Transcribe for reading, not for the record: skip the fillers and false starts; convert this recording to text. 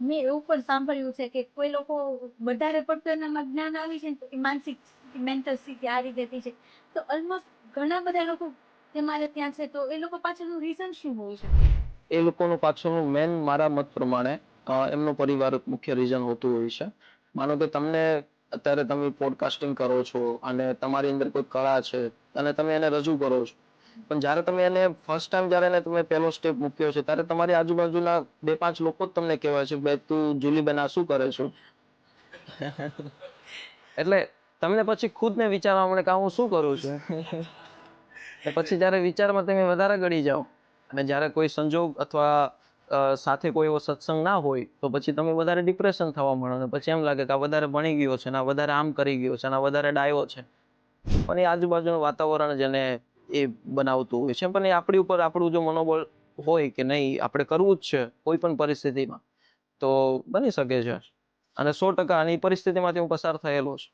મેં એવું પણ સાંભળ્યું છે કે કોઈ લોકો વધારે પડતું એનામાં જ્ઞાન આવી છે ને તો એ માનસિક મેન્ટલ સ્થિતિ આ રીતે થઈ છે, તો ઓલમોસ્ટ ઘણા બધા લોકો તમારે ત્યાં છે, તો એ લોકો પાછળનું રીઝન શું હોય છે? એ લોકોનું પાછળનું મેન મારા મત પ્રમાણે એમનો પરિવાર મુખ્ય રીઝન હોતું હોય છે. માનો કે તમને અત્યારે તમે પોડકાસ્ટિંગ કરો છો અને તમારી અંદર કોઈ કળા છે અને તમે એને રજૂ કરો છો, પણ જ્યારે તમે એને ફર્સ્ટ ટાઈમ જ્યારે એને તમે પહેલો સ્ટેપ મૂક્યો છે ત્યારે તમારી આજુબાજુના 2-5 લોકો જ તમને કહેવાય છે ભાઈ તું જુલીબેન આ શું કરે છો. એટલે તમને પછી ખુદને વિચારવા મળે કે હું શું કરું છું. પછી જ્યારે વિચારમાં તમે વધારે ગળી જાઓ અને જ્યારે કોઈ સંજોગ અથવા સાથે કોઈ એવો સત્સંગ ના હોય તો પછી તમે વધારે ડિપ્રેશન થવા મળો અને પછી એમ લાગે કે આ વધારે ભણી ગયો છે ને આ વધારે આમ કરી ગયો છે ને આ વધારે ડાયો છે. પણ એ આજુબાજુનું વાતાવરણ જેને એ બનાવતું હોય છે. પણ એ આપણી ઉપર આપણું જો મનોબળ હોય કે નહીં આપણે કરવું જ છે કોઈ પણ પરિસ્થિતિમાં, તો બની શકે છે. અને 100% આની પરિસ્થિતિમાંથી હું પસાર થયેલો છું.